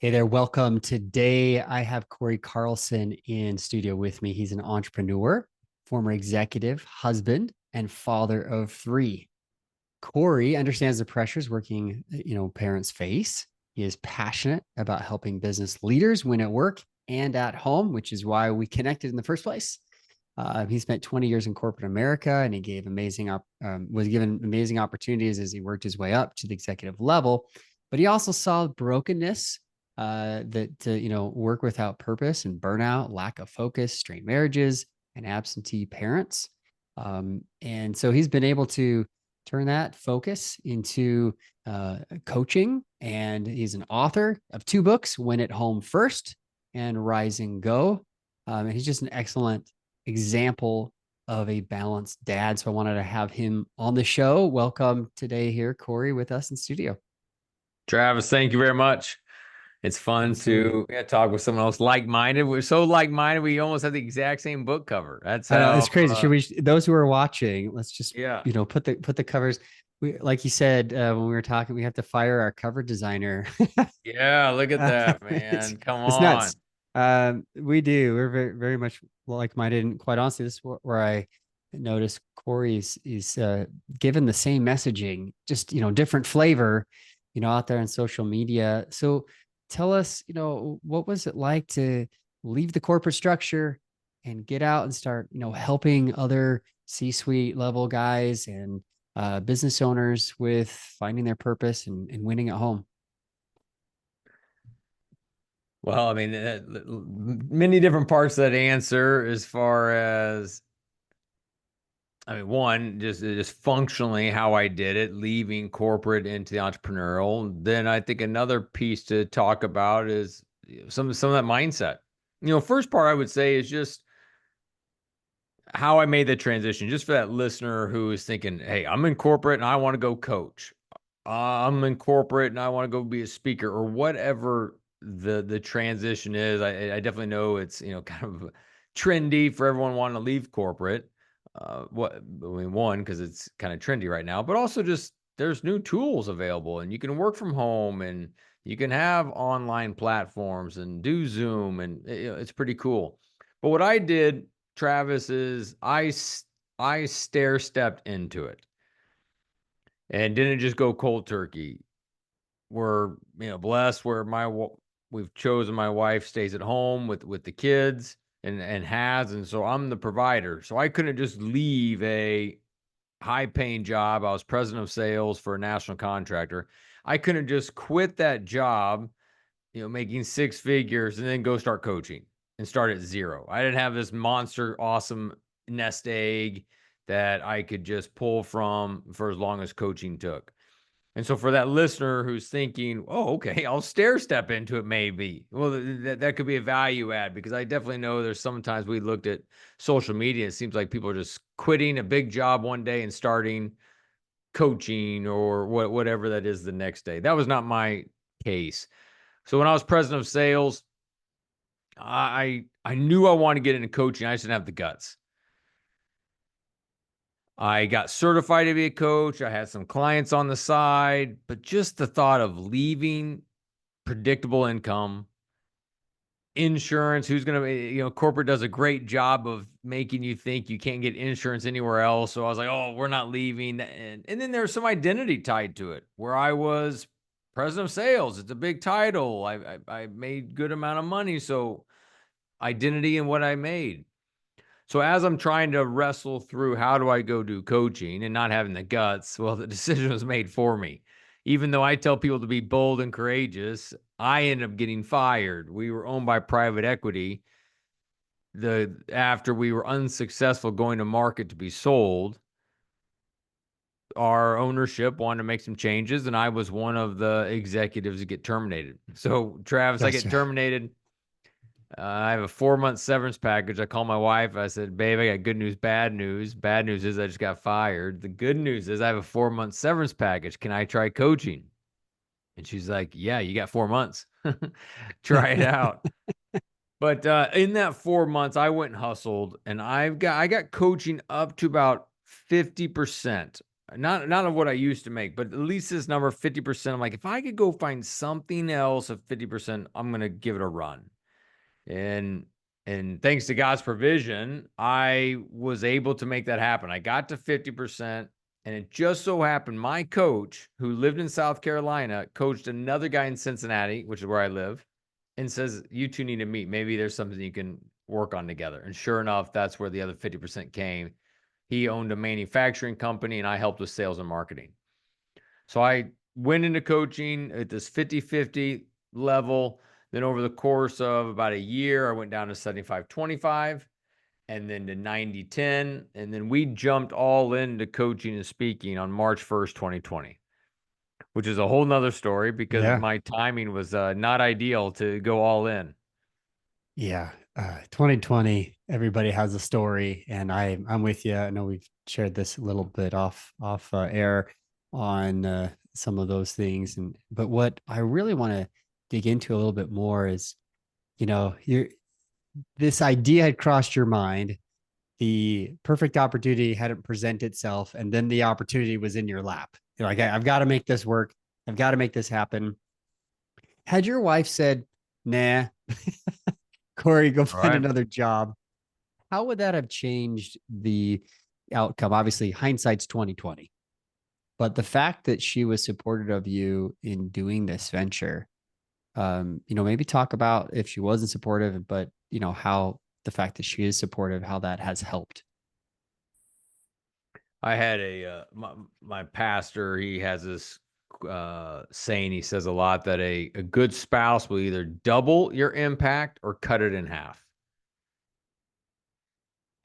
Hey there, welcome. Today I have Cory Carlson in studio with me. He's an entrepreneur, former executive, husband, and father of three. Cory understands the pressures working, parents face. He is passionate about helping business leaders win at work and at home, which is why we connected in the first place. He spent 20 years in corporate America, and he was given amazing opportunities as he worked his way up to the executive level. But he also saw brokenness that to work without purpose and burnout, lack of focus, strained marriages, and absentee parents. And so he's been able to turn that focus into coaching. And he's an author of two books, Win at Home First and Rise and Go. And he's just an excellent example of a balanced dad. So I wanted to have him on the show. Welcome today here, Cory, with us in studio. Travis, thank you very much. It's fun Absolutely. to talk with someone else like-minded. We're so like-minded, we almost have the exact same book cover. That's I know how, it's crazy. Should we, those who are watching, let's just, yeah. put the covers. We, like you said, when we were talking, we have to fire our cover designer. Yeah, look at that, it's man. Come it's on. nuts. We do. We're very, very much like-minded. And quite honestly, this is where I noticed Cory is given the same messaging, just different flavor, out there on social media. So tell us, what was it like to leave the corporate structure and get out and start, helping other C-suite level guys and business owners with finding their purpose and winning at home? Well, I mean, many different parts of that answer as far as, I mean, one, just functionally how I did it, leaving corporate into the entrepreneurial. Then I think another piece to talk about is some of that mindset. First part I would say is just how I made the transition, just for that listener who is thinking, hey, I'm in corporate and I want to go coach. I'm in corporate and I want to go be a speaker or whatever the transition is. I definitely know it's, kind of trendy for everyone wanting to leave corporate. One, because it's kind of trendy right now, but also just there's new tools available and you can work from home and you can have online platforms and do Zoom and it's pretty cool. But what I did, Travis, is I stair stepped into it and didn't just go cold turkey. We're blessed where we've chosen my wife stays at home with the kids and so I'm the provider. So I couldn't just leave a high paying job. I was president of sales for a national contractor. I couldn't just quit that job, making six figures and then go start coaching and start at zero. I didn't have this monster awesome nest egg that I could just pull from for as long as coaching took. And so for that listener who's thinking, oh, okay, I'll stair step into it maybe. Well, that could be a value add because I definitely know there's sometimes we looked at social media. It seems like people are just quitting a big job one day and starting coaching or whatever that is the next day. That was not my case. So when I was president of sales, I knew I wanted to get into coaching. I just didn't have the guts. I got certified to be a coach. I had some clients on the side, but just the thought of leaving predictable income, insurance, who's going to, corporate does a great job of making you think you can't get insurance anywhere else. So I was like, oh, we're not leaving. And then there's some identity tied to it where I was president of sales. It's a big title. I made good amount of money. So identity in what I made. So as I'm trying to wrestle through how do I go do coaching and not having the guts, well, the decision was made for me. Even though I tell people to be bold and courageous, I ended up getting fired. We were owned by private equity. After we were unsuccessful going to market to be sold, our ownership wanted to make some changes, and I was one of the executives to get terminated. So, Travis, I get Gotcha. terminated. I have a 4 month severance package. I call my wife. I said, babe, I got good news, bad news. Bad news is I just got fired. The good news is I have a 4 month severance package. Can I try coaching? And she's like, yeah, you got 4 months. Try it out. But in that 4 months, I went and hustled and I got coaching up to about 50%. not of what I used to make, but at least this number 50%. I'm like, if I could go find something else of 50%, I'm going to give it a run. And thanks to God's provision, I was able to make that happen. I got to 50%, and it just so happened my coach, who lived in South Carolina, coached another guy in Cincinnati, which is where I live, and says, you two need to meet. Maybe there's something you can work on together. And sure enough, that's where the other 50% came. He owned a manufacturing company, and I helped with sales and marketing. So I went into coaching at this 50-50 level. Then over the course of about a year, I went down to 75-25 and then to 90-10. And then we jumped all into coaching and speaking on March 1st, 2020, which is a whole nother story because Yeah. my timing was not ideal to go all in. Yeah. 2020, everybody has a story, and I'm with you. I know we've shared this a little bit off air on some of those things, and but what I really want to dig into a little bit more is, you're this idea had crossed your mind, the perfect opportunity hadn't presented itself, and then the opportunity was in your lap. You're like, I've got to make this work. I've got to make this happen. Had your wife said, "Nah, Cory, go All find right. another job," how would that have changed the outcome? Obviously, hindsight's 2020, but the fact that she was supportive of you in doing this venture, maybe talk about if she wasn't supportive, but how the fact that she is supportive, how that has helped. I had my pastor, he has this saying, he says a lot that a good spouse will either double your impact or cut it in half.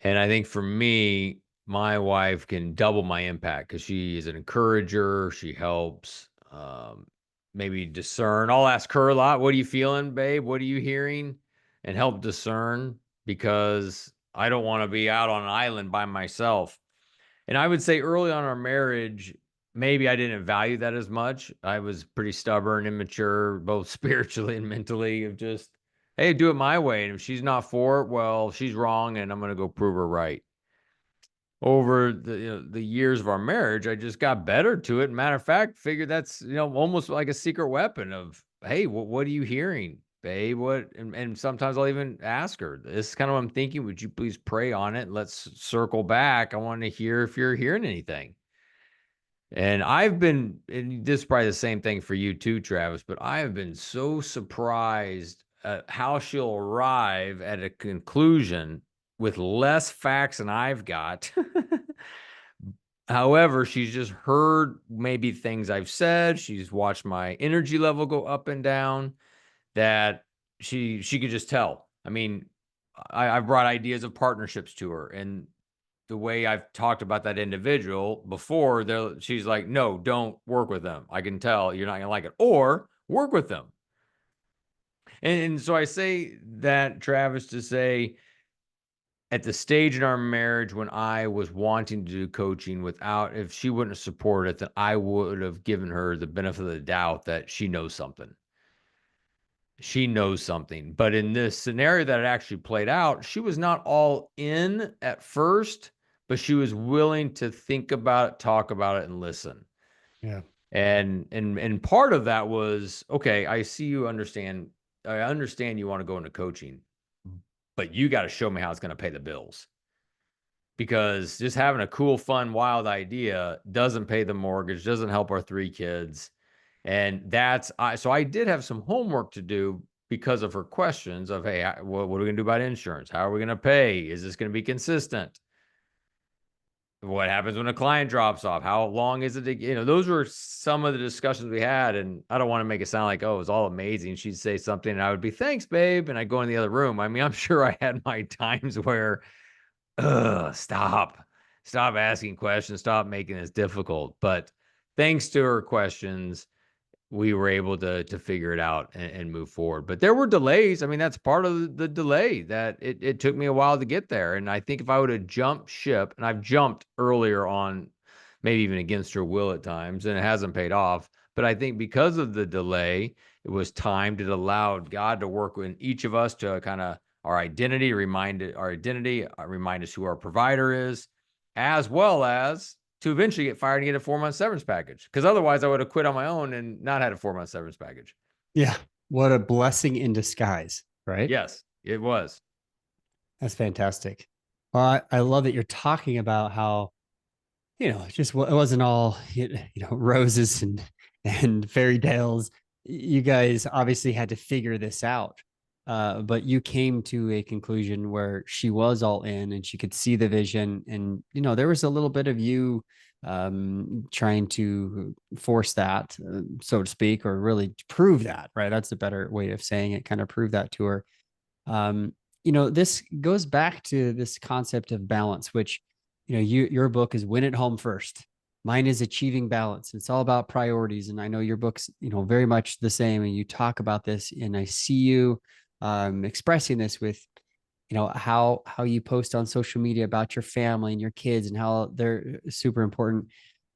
And I think for me, my wife can double my impact because she is an encourager. She helps maybe discern. I'll ask her a lot, what are you feeling, babe? What are you hearing? And help discern, because I don't want to be out on an island by myself. And I would say early on in our marriage, maybe I didn't value that as much. I was pretty stubborn, immature, both spiritually and mentally, of just, hey, do it my way. And if she's not for it, well, she's wrong, and I'm going to go prove her right. Over the years of our marriage, I just got better to it. Matter of fact, figured that's almost like a secret weapon of, hey, what are you hearing, babe? What? And sometimes I'll even ask her, this is kind of what I'm thinking. Would you please pray on it? Let's circle back. I want to hear if you're hearing anything. And and this is probably the same thing for you too, Travis, but I have been so surprised at how she'll arrive at a conclusion with less facts than I've got. However, she's just heard maybe things I've said. She's watched my energy level go up and down, that she could just tell. I mean, I've brought ideas of partnerships to her, and the way I've talked about that individual before, she's like, no, don't work with them. I can tell you're not going to like it, or work with them. And so I say that, Travis, to say, at the stage in our marriage when I was wanting to do coaching, if she wouldn't have supported it, then I would have given her the benefit of the doubt that she knows something. She knows something. But in this scenario that it actually played out, she was not all in at first, but she was willing to think about it, talk about it, and listen. Yeah. And part of that was, okay, I see you understand. I understand you want to go into coaching, but you got to show me how it's going to pay the bills. Because just having a cool, fun, wild idea doesn't pay the mortgage, doesn't help our 3 kids. And so I did have some homework to do because of her questions of, hey, what are we going to do about insurance? How are we going to pay? Is this going to be consistent? What happens when a client drops off? How long is it those were some of the discussions we had. And I don't want to make it sound like, oh, it was all amazing. She'd say something and I would be, thanks, babe. And I'd go in the other room. I mean, I'm sure I had my times where, stop asking questions, stop making this difficult. But thanks to her questions, we were able to figure it out and move forward. But there were delays. I mean, that's part of the delay, that it took me a while to get there. And I think if I would have jumped ship, and I've jumped earlier on, maybe even against her will at times, and it hasn't paid off. But I think because of the delay, it was time to allow God to work with each of us to kind of remind us who our provider is, as well as to eventually get fired and get a 4-month severance package. Because otherwise I would have quit on my own and not had a 4-month severance package. Yeah. What a blessing in disguise, right? Yes, it was. That's fantastic. Well, I love that you're talking about how, just it wasn't all, roses and fairy tales. You guys obviously had to figure this out. But you came to a conclusion where she was all in and she could see the vision. And, there was a little bit of you trying to force that, so to speak, or really prove that, right? That's a better way of saying it, kind of prove that to her. um, this goes back to this concept of balance, which, your book is Win at Home First. Mine is Achieving Balance. It's all about priorities. And I know your book's, very much the same. And you talk about this, and I see you expressing this with, how you post on social media about your family and your kids and how they're super important.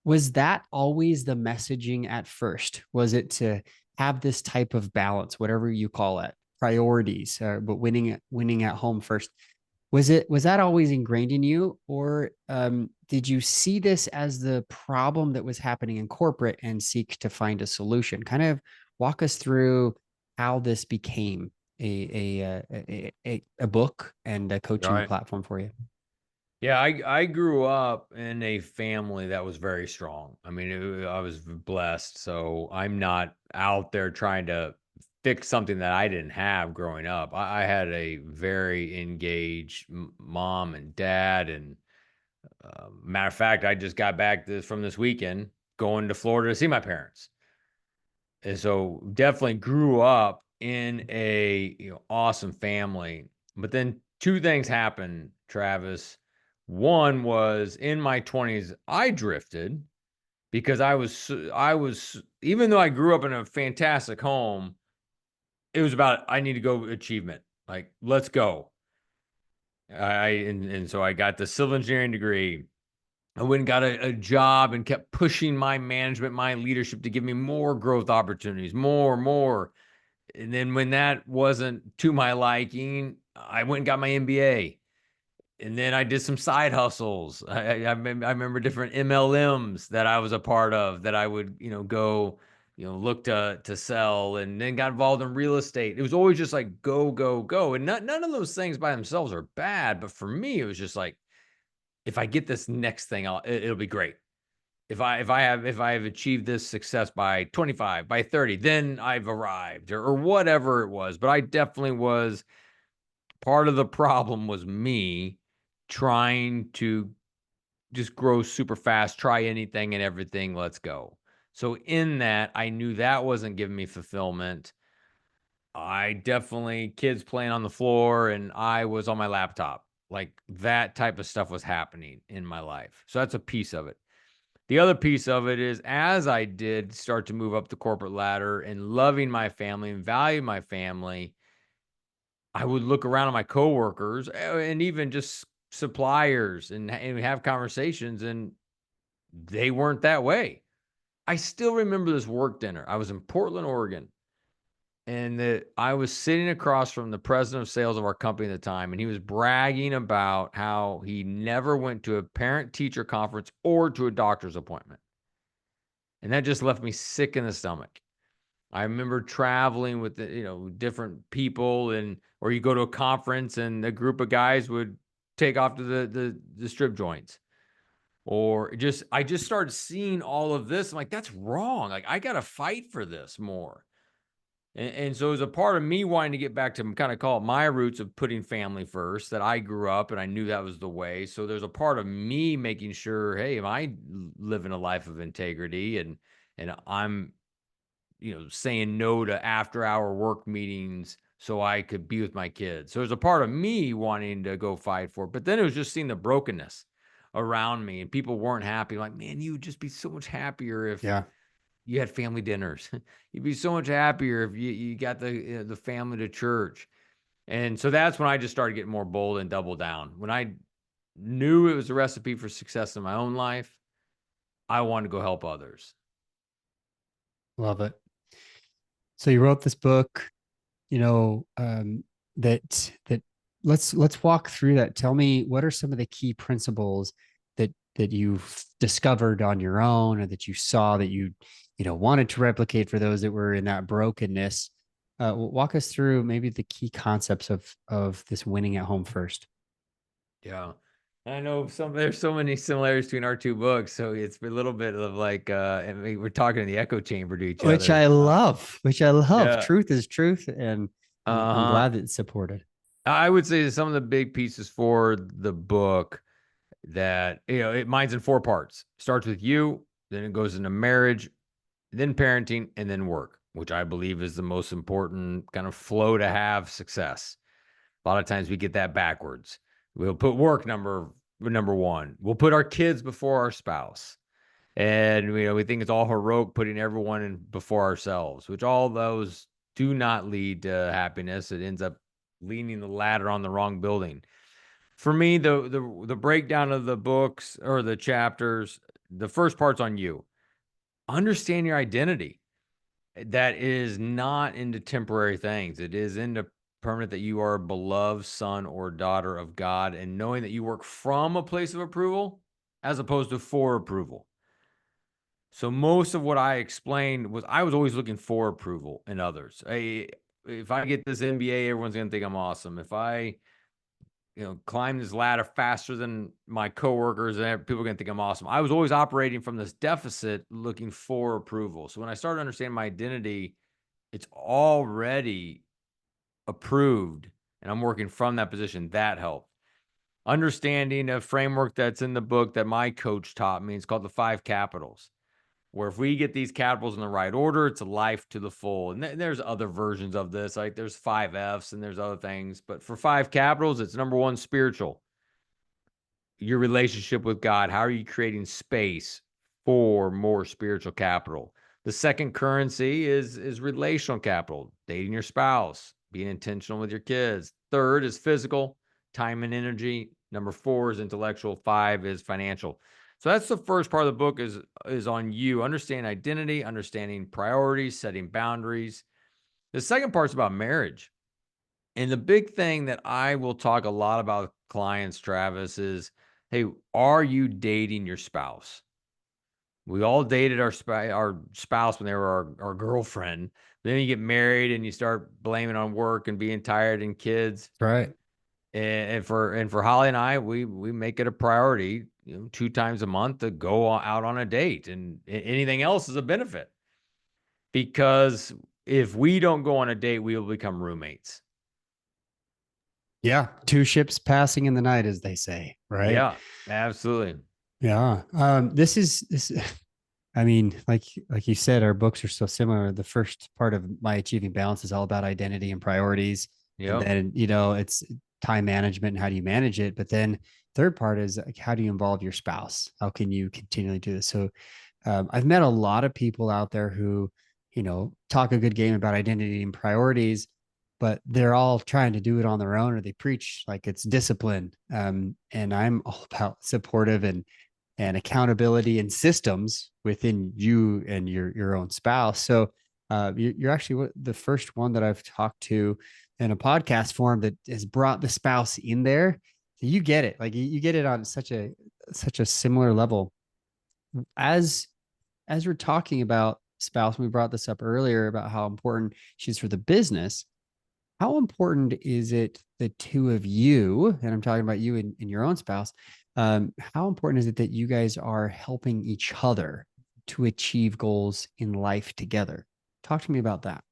Was that always the messaging at first? Was it to have this type of balance, whatever you call it, priorities, but winning at home first? Was that always ingrained in you, or did you see this as the problem that was happening in corporate and seek to find a solution? Kind of walk us through how this became a book and a All coaching right. platform for you. Yeah, I grew up in a family that was very strong. I mean, I was blessed, so I'm not out there trying to fix something that I didn't have growing up. I had a very engaged mom and dad, and matter of fact, I just got back from this weekend going to Florida to see my parents, and so definitely grew up in a awesome family. But then two things happened, Travis. One was in my 20s, I drifted because I was even though I grew up in a fantastic home, it was about I need to go achievement. Like, let's go. And so I got the civil engineering degree. I went and got a job and kept pushing my management, my leadership to give me more growth opportunities, more. And then when that wasn't to my liking, I went and got my MBA. And then I did some side hustles. I remember different MLMs that I was a part of that I would, go, look to sell, and then got involved in real estate. It was always just like go, go, go. And none of those things by themselves are bad. But for me, it was just like, if I get this next thing, it'll be great. If I have achieved this success by 25, by 30, then I've arrived, or whatever it was. But I definitely was part of the problem was me trying to just grow super fast, try anything and everything, let's go. So in that, I knew that wasn't giving me fulfillment. I definitely kids playing on the floor and I was on my laptop. Like that type of stuff was happening in my life. So that's a piece of it. The other piece of it is as I did start to move up the corporate ladder and loving my family and value my family, I would look around at my coworkers and even just suppliers and have conversations, and they weren't that way. I still remember this work dinner. I was in Portland, Oregon, and I was sitting across from the president of sales of our company at the time, and he was bragging about how he never went to a parent teacher conference or to a doctor's appointment. And that just left me sick in the stomach. I remember traveling with different people, and or you go to a conference and a group of guys would take off to the strip joints. Or I just started seeing all of this. I'm like, that's wrong. Like, I got to fight for this more. And so, as a part of me wanting to get back to kind of call it my roots of putting family first, that I grew up and I knew that was the way. So, there's a part of me making sure, hey, am I living a life of integrity, and I'm saying no to after hour work meetings so I could be with my kids. So there's a part of me wanting to go fight for it. But then it was just seeing the brokenness around me and people weren't happy. Like, man, you would just be so much happier if Yeah. you had family dinners. You'd be so much happier if you got the family to church. And so that's when I just started getting more bold and double down. When I knew it was a recipe for success in my own life, I wanted to go help others. Love it. So you wrote this book, you know, um, that let's walk through that. Tell me, what are some of the key principles that that you've discovered on your own, or that you saw that you wanted to replicate for those that were in that brokenness? Walk us through maybe the key concepts of this winning at home first. Yeah. I know there's so many similarities between our two books. So it's a little bit of like we're talking in the echo chamber to each Which other. I love, which I love. Yeah. Truth is truth, and I'm Uh-huh. glad that it's supported. I would say that some of the big pieces for the book that, mine's in four parts. Starts with you, then it goes into marriage, then parenting, and then work, which I believe is the most important kind of flow to have success. A lot of times we get that backwards. We'll put work number one. We'll put our kids before our spouse. And we think it's all heroic putting everyone in before ourselves, which all those do not lead to happiness. It ends up leaning the ladder on the wrong building. For me, the breakdown of the books or the chapters, the first part's on you. Understand your identity. That is not into temporary things. It is into permanent, that you are a beloved son or daughter of God, and knowing that you work from a place of approval as opposed to for approval. So most of what I explained was I was always looking for approval in others. If I get this MBA, everyone's going to think I'm awesome. If I, climb this ladder faster than my coworkers, and people are going to think I'm awesome. I was always operating from this deficit, looking for approval. So when I started understanding my identity, it's already approved, and I'm working from that position. That helped. Understanding a framework that's in the book that my coach taught me. It's called the 5 capitals, where if we get these capitals in the right order, it's a life to the full. And there's other versions of this, like there's 5 F's and there's other things. But for 5 capitals, it's number 1, spiritual. Your relationship with God. How are you creating space for more spiritual capital? The second currency is relational capital, dating your spouse, being intentional with your kids. Third is physical, time and energy. Number 4 is intellectual. 5 is financial. So that's the first part of the book is on you. Understand identity, understanding priorities, setting boundaries. The second part's about marriage. And the big thing that I will talk a lot about with clients, Travis, is, hey, are you dating your spouse? We all dated our spouse when they were our girlfriend. Then you get married and you start blaming on work and being tired and kids. That's right. And for Holly and I, we make it a priority, 2 times a month to go out on a date, and anything else is a benefit. Because if we don't go on a date, we will become roommates. Yeah. Two ships passing in the night, as they say, right? Yeah, absolutely. Yeah. This. I mean, like you said, our books are so similar. The first part of My Achieving Balance is all about identity and priorities, and Yep. then it's time management and how do you manage it. But then third part is like, how do you involve your spouse? How can you continually do this? So I've met a lot of people out there who talk a good game about identity and priorities, but they're all trying to do it on their own, or they preach like it's discipline. And I'm all about supportive and accountability and systems within you and your own spouse. So you're actually the first one that I've talked to in a podcast form that has brought the spouse in there. So you get it, like you get it on such a similar level. As we're talking about spouse, we brought this up earlier about how important she's for the business. How important is it the two of you, and I'm talking about you and your own spouse, how important is it that you guys are helping each other to achieve goals in life together? Talk to me about that.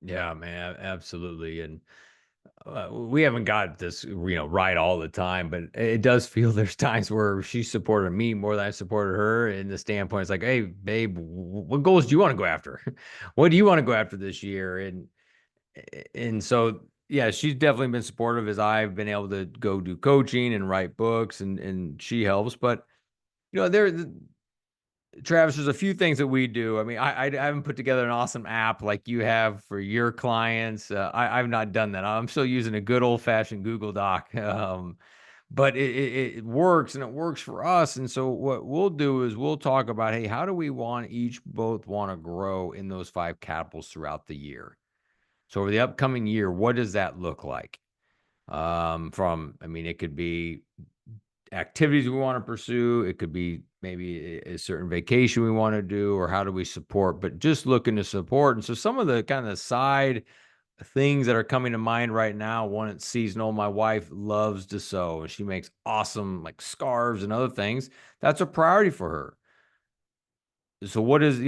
Yeah, man, absolutely. And we haven't got this, right all the time, but it does feel there's times where she supported me more than I supported her. In the standpoint, it's like, hey, babe, what goals do you want to go after? What do you want to go after this year? And so, yeah, she's definitely been supportive as I've been able to go do coaching and write books, and she helps. But there, Travis, there's a few things that we do. I mean, I haven't put together an awesome app like you have for your clients. I've not done that. I'm still using a good old fashioned Google Doc. But it works, and it works for us. And so what we'll do is we'll talk about, hey, how do we both want to grow in those 5 capitals throughout the year? So over the upcoming year, what does that look like? I mean, it could be activities we want to pursue. It could be maybe a certain vacation we want to do, or how do we support, but just looking to support. And so some of the kind of side things that are coming to mind right now, one, it's seasonal. My wife loves to sew and she makes awesome like scarves and other things. That's a priority for her. So what does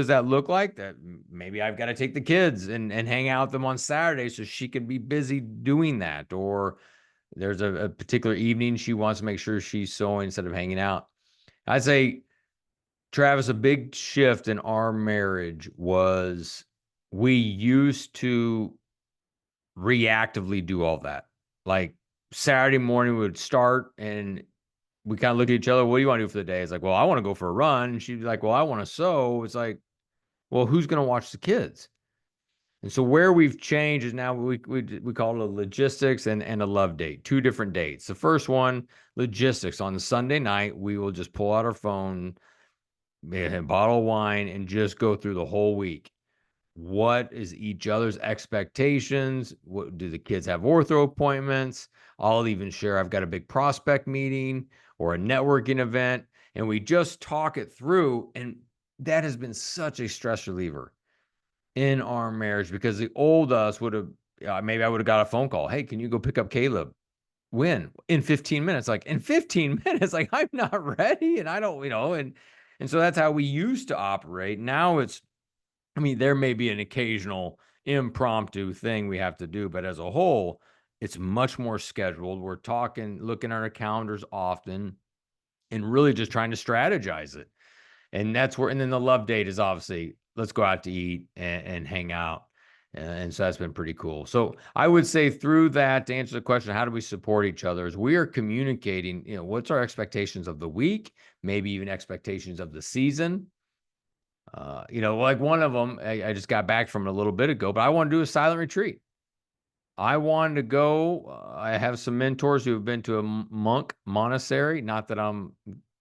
that look like? That maybe I've got to take the kids and hang out with them on Saturday so she can be busy doing that. Or there's a particular evening she wants to make sure she's sewing instead of hanging out. I'd say, Travis, a big shift in our marriage was we used to reactively do all that. Like Saturday morning, we would start and we kind of look at each other. What do you want to do for the day? It's like, well, I want to go for a run. And she'd be like, well, I want to sew. It's like, well, who's going to watch the kids? And so where we've changed is now we call it a logistics and a love date, two different dates. The first one, logistics. On the Sunday night, we will just pull out our phone, a bottle of wine, and just go through the whole week. What is each other's expectations? What do the kids have ortho appointments? I'll even share I've got a big prospect meeting or a networking event, and we just talk it through. And that has been such a stress reliever in our marriage, because the old us would have, maybe I would have got a phone call. Hey, can you go pick up Caleb? When? In 15 minutes. Like, in 15 minutes, like, I'm not ready and I don't, and so that's how we used to operate. Now it's, there may be an occasional impromptu thing we have to do, but as a whole, it's much more scheduled. We're looking at our calendars often and really just trying to strategize it. And that's where, and then the love date is obviously, let's go out to eat and hang out. And so that's been pretty cool. So I would say through that, to answer the question, how do we support each other, is we are communicating, what's our expectations of the week, maybe even expectations of the season. Like one of them, I just got back from it a little bit ago, but I want to do a silent retreat. I wanted to go. I have some mentors who have been to a monk monastery. Not that I'm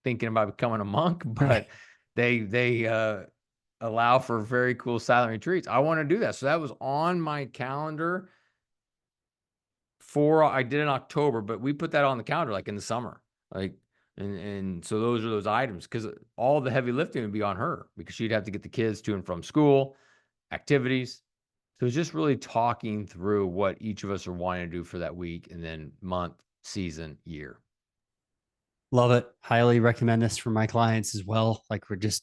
thinking about becoming a monk, but Right. they allow for very cool silent retreats. I want to do that. So that was on my calendar I did in October, but we put that on the calendar like in the summer. Like, and so those are those items, because all the heavy lifting would be on her, because she'd have to get the kids to and from school, activities. So it's just really talking through what each of us are wanting to do for that week, and then month, season, year. Love it. Highly recommend this for my clients as well. Like this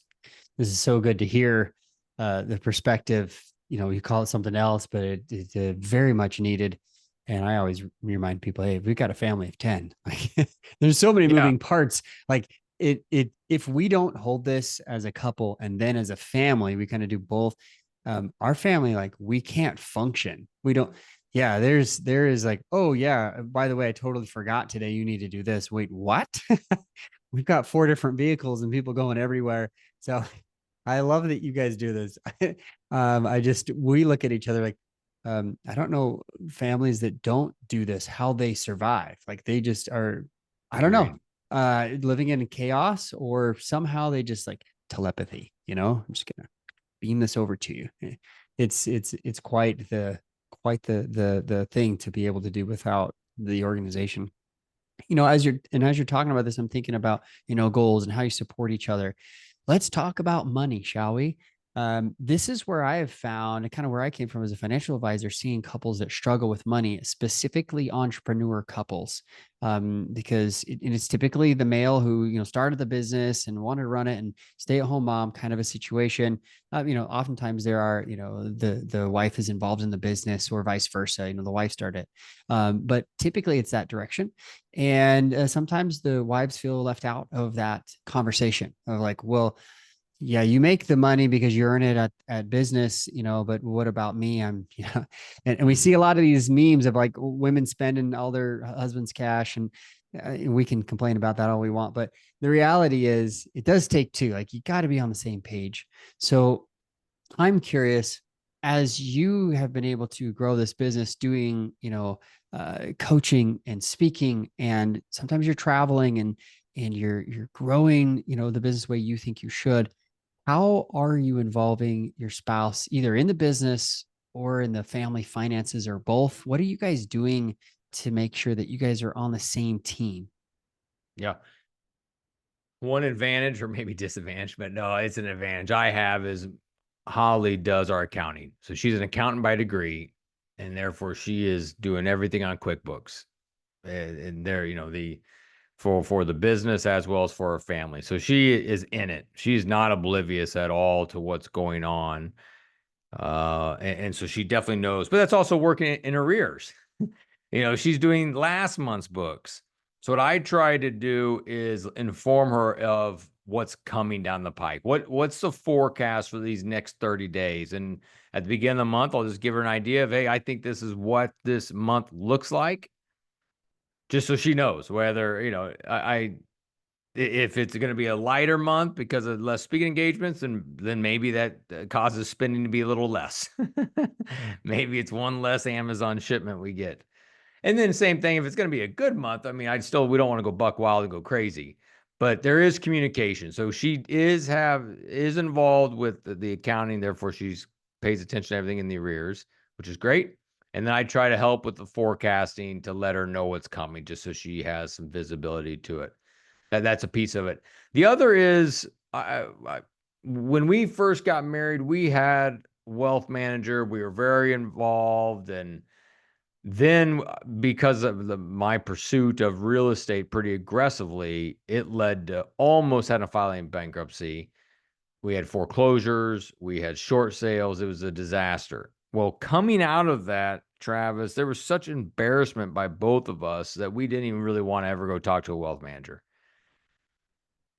is so good to hear the perspective. You call it something else, but it's very much needed. And I always remind people, hey, we've got a family of 10. Like, there's so many Yeah. moving parts. Like if we don't hold this as a couple and then as a family, we kind of do both. Our family, like, we can't function. We don't. Yeah, there is like, oh yeah, by the way, I totally forgot today. You need to do this. Wait, what? We've got 4 different vehicles and people going everywhere. So I love that you guys do this. We look at each other like, I don't know families that don't do this, how they survive. Like they just are, I don't know, Agreed. living in chaos, or somehow they just like telepathy, I'm just gonna beam this over to you. It's quite the thing to be able to do without the organization. As you're talking about this, I'm thinking about, goals and how you support each other. Let's talk about money, shall we? This is where I have found, kind of where I came from as a financial advisor, seeing couples that struggle with money, specifically entrepreneur couples, because it's typically the male who started the business and wanted to run it, and stay-at-home mom kind of a situation. Oftentimes there are, the wife is involved in the business, or vice versa. The wife started, but typically it's that direction. And sometimes the wives feel left out of that conversation of like, well, yeah, you make the money because you earn it at business, but what about me? And we see a lot of these memes of like women spending all their husband's cash, and we can complain about that all we want. But the reality is it does take two. Like, you got to be on the same page. So I'm curious, as you have been able to grow this business doing, coaching and speaking, and sometimes you're traveling and you're growing, the business way you think you should. How are you involving your spouse either in the business or in the family finances, or both? What are you guys doing to make sure that you guys are on the same team? Yeah. One advantage or maybe disadvantage, but no, it's an advantage I have is Holly does our accounting. So she's an accountant by degree, and therefore she is doing everything on QuickBooks. And there, the for the business as well as for her family. So she is in it. She's not oblivious at all to what's going on. And so she definitely knows, but that's also working in arrears. She's doing last month's books. So what I try to do is inform her of what's coming down the pike. What's the forecast for these next 30 days? And at the beginning of the month, I'll just give her an idea of, hey, I think this is what this month looks like, just so she knows whether, if it's going to be a lighter month because of less speaking engagements, then maybe that causes spending to be a little less. Maybe it's one less Amazon shipment we get. And then same thing, if it's going to be a good month, I mean, we don't want to go buck wild and go crazy, but there is communication. So she is involved with the accounting. Therefore she's pays attention to everything in the arrears, which is great. And then I try to help with the forecasting to let her know what's coming, just so she has some visibility to it. That's a piece of it. The other is, when we first got married, we had wealth manager. We were very involved, and then because of my pursuit of real estate pretty aggressively, it led to almost had a filing bankruptcy. We had foreclosures, we had short sales. It was a disaster. Well, coming out of that, Travis, there was such embarrassment by both of us that we didn't even really want to ever go talk to a wealth manager.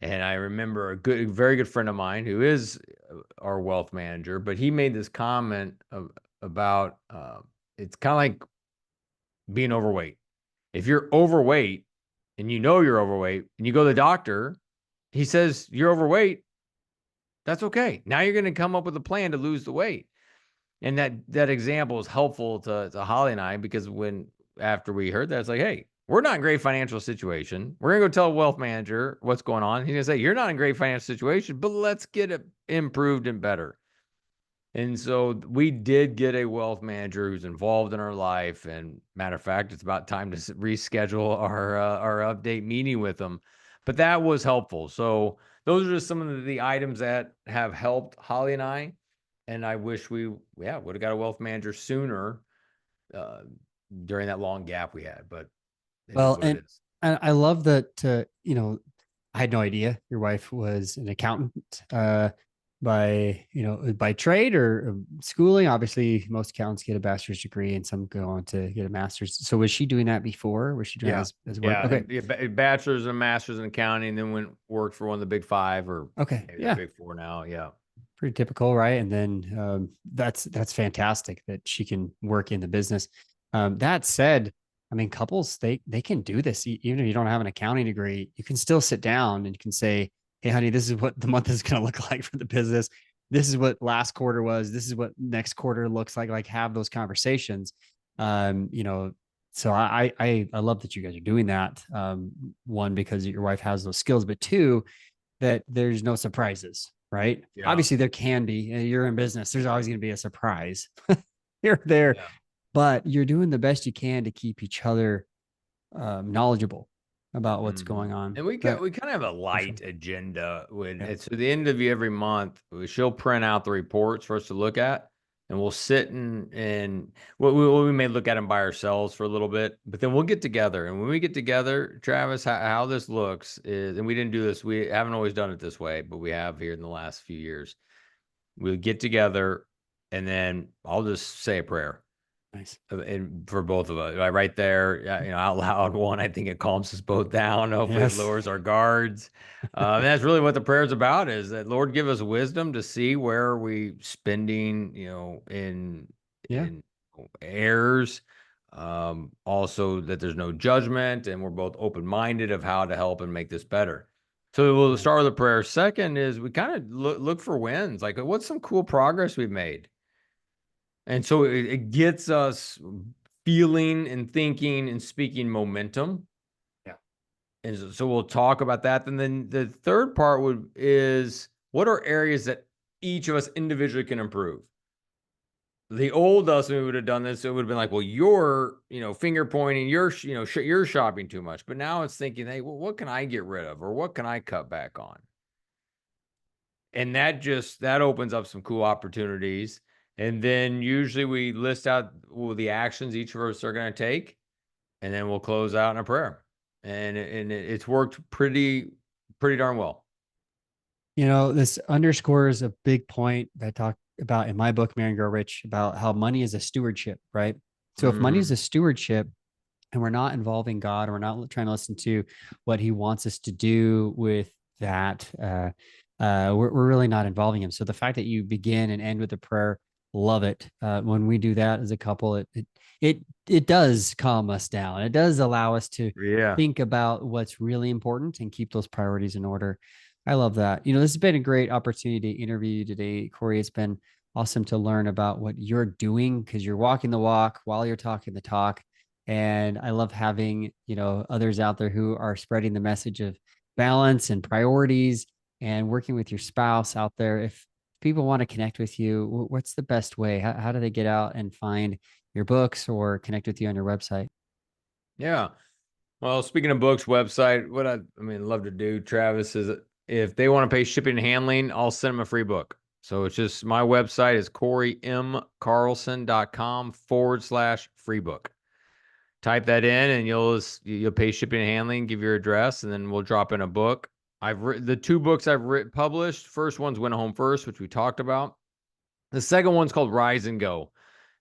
And I remember very good friend of mine who is our wealth manager, but he made this comment about it's kind of like being overweight. If you're overweight and you're overweight and you go to the doctor, he says you're overweight, that's okay. Now you're going to come up with a plan to lose the weight. And that example is helpful to Holly and I, because after we heard that, it's like, hey, we're not in a great financial situation. We're going to go tell a wealth manager what's going on. He's going to say, you're not in a great financial situation, but let's get it improved and better. And so we did get a wealth manager who's involved in our life. And matter of fact, it's about time to reschedule our update meeting with them. But that was helpful. So those are just some of the items that have helped Holly and I. And I wish we would have got a wealth manager sooner during that long gap we had. But it is Well, what it and is. I love that, I had no idea your wife was an accountant by trade or schooling. Obviously, most accountants get a bachelor's degree and some go on to get a master's. So was she doing that before? Was she doing that as work? Yeah. Okay. And bachelor's and master's in accounting, then worked for one of the big five, or Okay. maybe the Yeah. big four now. Yeah. Pretty typical, right? And then that's fantastic that she can work in the business. That said, I mean, couples they can do this even if you don't have an accounting degree. You can still sit down and you can say, "Hey, honey, this is what the month is going to look like for the business. This is what last quarter was. This is what next quarter looks like." Like, have those conversations. So I love that you guys are doing that. One, because your wife has those skills, but two, that there's no surprises, right? Yeah. Obviously, there can be. You're in business. There's always going to be a surprise here or there, Yeah. but you're doing the best you can to keep each other knowledgeable about what's Mhm. going on. And we But kind of have a for sure, light agenda when yeah, it's at the end of every month. She'll print out the reports for us to look at, and we'll sit and we may look at them by ourselves for a little bit, but then we'll get together. And when we get together, Travis, how this looks is, and we didn't do this, we haven't always done it this way, but we have here in the last few years. We'll get together, and then I'll just say a prayer. nice. And for both of us, right there, out loud. One, I think it calms us both down. Hopefully, it Yes, lowers our guards. And that's really what the prayer is about: is that Lord give us wisdom to see where we spending, yeah, in errors. Also, that there's no judgment, and we're both open minded of how to help and make this better. So we'll yeah, start with a prayer. Second is we kind of look for wins. Like, what's some cool progress we've made? And so it gets us feeling and thinking and speaking momentum. yeah. And so we'll talk about that. And then the third part is what are areas that each of us individually can improve? the old us, we would have done this. It would have been like, well, you're, finger pointing, you're shopping too much. But now it's thinking, hey, well, what can I get rid of, or what can I cut back on? And that opens up some cool opportunities. And then usually we list out the actions each of us are going to take, and then we'll close out in a prayer. And it's worked pretty darn well. This underscores a big point that I talk about in my book, Marry and Grow Rich, about how money is a stewardship, right? So if money is Mm-hmm. a stewardship and we're not involving God, or we're not trying to listen to what he wants us to do with that, we're really not involving him. So the fact that you begin and end with a prayer, love it. When we do that as a couple, it does calm us down. It does allow us to Yeah. think about what's really important and keep those priorities in order. I love that. This has been a great opportunity to interview you today, Cory. It's been awesome to learn about what you're doing, because you're walking the walk while you're talking the talk. And I love having, others out there who are spreading the message of balance and priorities, and working with your spouse out there. If people want to connect with you, what's the best way? How do they get out and find your books or connect with you on your website? Yeah. Well, speaking of books, website, what love to do, Travis, is if they want to pay shipping and handling, I'll send them a free book. So it's just my website is corymcarlson.com/free book. Type that in and you'll pay shipping and handling, give your address, and then we'll drop in a book. I've written the two books I've published. First one's Win Home First, which we talked about. The second one's called Rise and Go.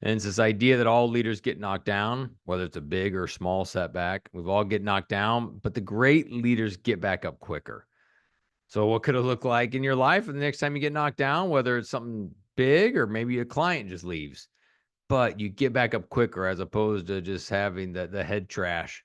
And it's this idea that all leaders get knocked down, whether it's a big or small setback. We've all get knocked down, but the great leaders get back up quicker. So what could it look like in your life the next time you get knocked down, whether it's something big or maybe a client just leaves, but you get back up quicker as opposed to just having the head trash.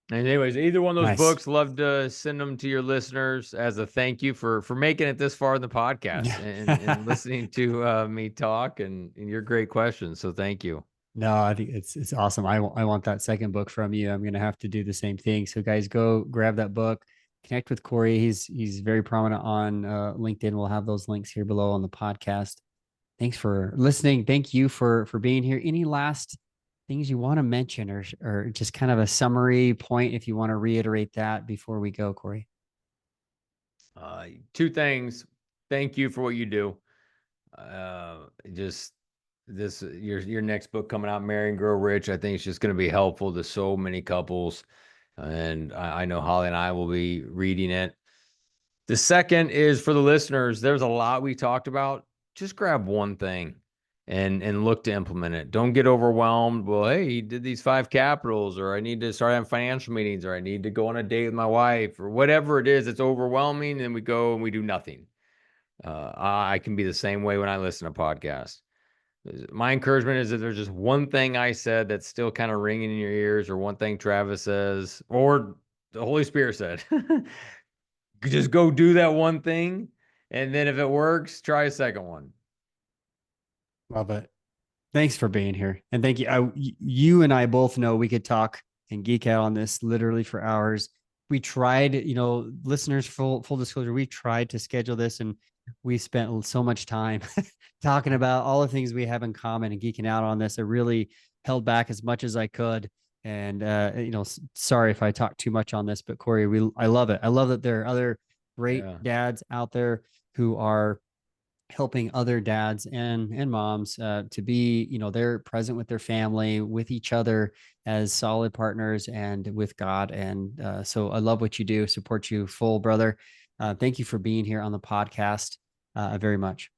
And anyways, either one of those Nice. books, love to send them to your listeners as a thank you for making it this far in the podcast Yeah. and listening to me talk and your great questions. So thank you. No, I think it's awesome. I want that second book from you. I'm gonna have to do the same thing. So guys, go grab that book. Connect with Cory. He's very prominent on LinkedIn. We'll have those links here below on the podcast. Thanks for listening. Thank you for being here. Any last things you want to mention, or just kind of a summary point if you want to reiterate that before we go, Cory? Two things. Thank you for what you do. Just this your next book coming out, Marry and Grow Rich. I think it's just going to be helpful to so many couples, and I know Holly and I will be reading it. The second is for the listeners. There's a lot we talked about. Just grab one thing and look to implement it. Don't get overwhelmed. Well, hey, he did these 5 capitals, or I need to start having financial meetings, or I need to go on a date with my wife, or whatever it is. It's overwhelming, and we go and we do nothing. I can be the same way when I listen to podcasts. My encouragement is that there's just one thing I said that's still kind of ringing in your ears, or one thing Travis says, or the Holy Spirit said. Just go do that one thing, and then if it works, try a second one. Love it. Thanks for being here, and thank you. You and I both know we could talk and geek out on this literally for hours. We tried, listeners, full disclosure, we tried to schedule this, and we spent so much time talking about all the things we have in common and geeking out on this. I really held back as much as I could, and sorry if I talked too much on this, but Cory, I love it. I love that there are other great Yeah. dads out there who are helping other dads and moms to be, they're present with their family, with each other as solid partners, and with God. And so I love what you do. Support you full, brother. Thank you for being here on the podcast very much.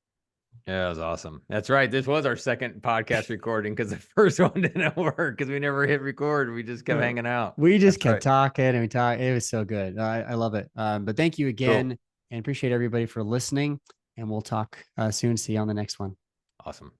Yeah, that was awesome. That's right. This was our second podcast recording because the first one didn't work because we never hit record. We just kept hanging out. We just That's kept right. talking and we talked. It was so good. I love it. But thank you Cool. again, and appreciate everybody for listening. And we'll talk soon. See you on the next one. Awesome.